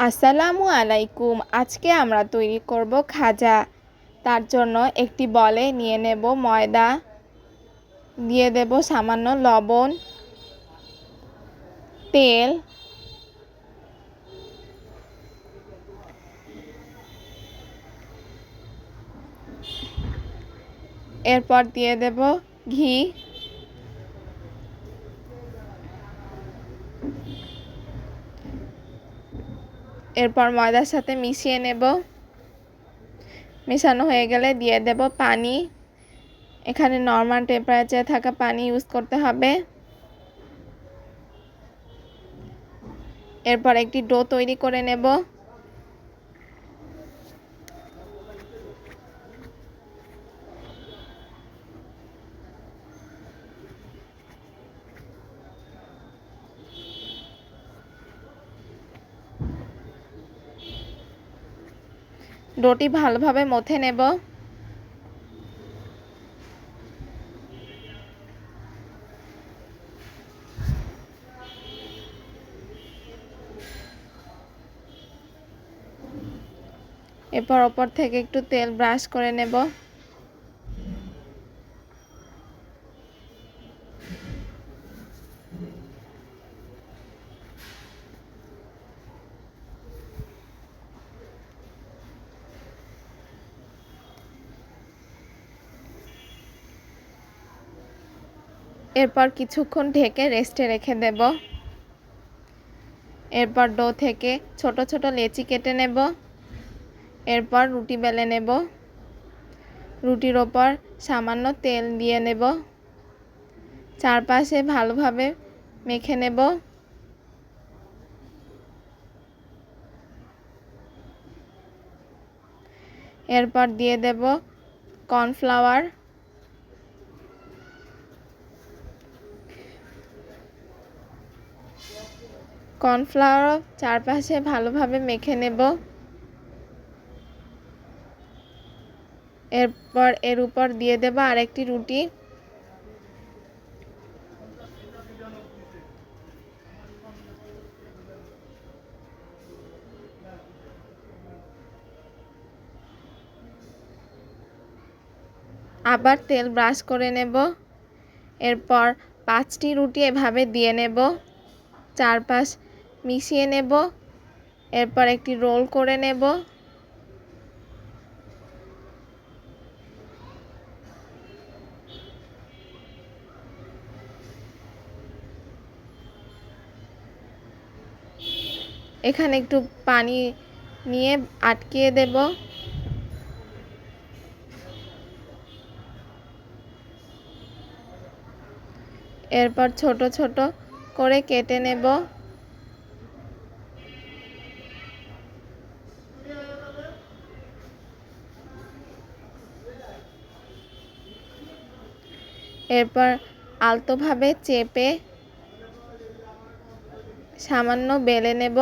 আসসালামু আলাইকুম। আজকে আমরা তৈরি করব খাজা। তার জন্য একটি বলে নিয়ে নেব ময়দা, দিয়ে দেব সামান্য লবণ, তেল, এরপর দিয়ে দেব ঘি, এরপর ময়দার সাথে মিশিয়ে নেব। মেশানো হয়ে গেলে দিয়ে দেব পানি। এখানে নরমাল টেম্পারেচারে থাকা পানি ইউজ করতে হবে। এরপর একটি ডো তৈরি করে নেব। ডোটি ভালোভাবে মথে নেব। এরপর ওপর থেকে একটু তেল ব্রাশ করে নেব। এরপর কিছুক্ষণ ঢেকে রেস্টে রেখে দেব। এরপর ডো থেকে ছোট ছোট লেচি কেটে নেব। এরপর রুটি বেলে নেব। রুটির ওপর সামান্য তেল দিয়ে নেব। চারপাশে ভালোভাবে মেখে নেব। এরপর দিয়ে দেব কর্নফ্লাওয়ার। কর্নফ্লাওয়ার চারপাশে ভালোভাবে মেখে নেব। এরপর এর উপর দিয়ে দেব আরেকটি রুটি। আবার তেল ব্রাশ করে নেব। এরপর 5টি রুটি এভাবে দিয়ে নেব। চারপাশ মিশিয়ে নেব। এরপর একটি রোল করে নেব। এখানে একটু পানি নিয়ে আটকিয়ে দেব। এরপর ছোট ছোট করে কেটে নেব। এরপর আলতোভাবে চেপে সামান্য বেলে নেব।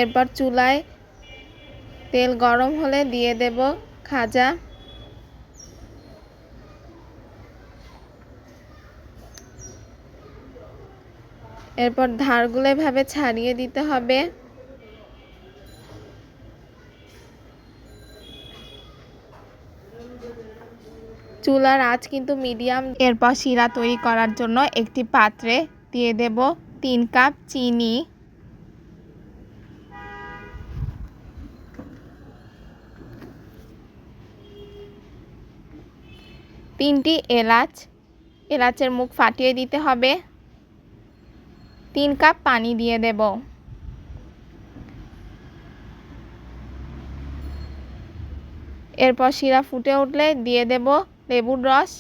এরপর চুলায় তেল গরম হলে দিয়ে দেব খাজা। এরপর ধারগুলো এভাবে ছাড়িয়ে দিতে হবে। চুলার আঁচ কিন্তু মিডিয়াম। এরপর শিরা তৈরি করার জন্য একটি পাত্রে দিয়ে দেব 3 কাপ চিনি, 3টি এলাচ। এলাচের মুখ ফাটিয়ে দিতে হবে। 3 কাপ পানি দিয়ে দেব। এরপর শিরা ফুটে উঠলে দিয়ে দেব লেবুর রস।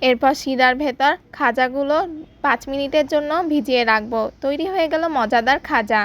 এরপর শিরার ভেতর খাজাগুলো 5 মিনিটের জন্য ভিজিয়ে রাখবো। তৈরি হয়ে গেল মজাদার খাজা।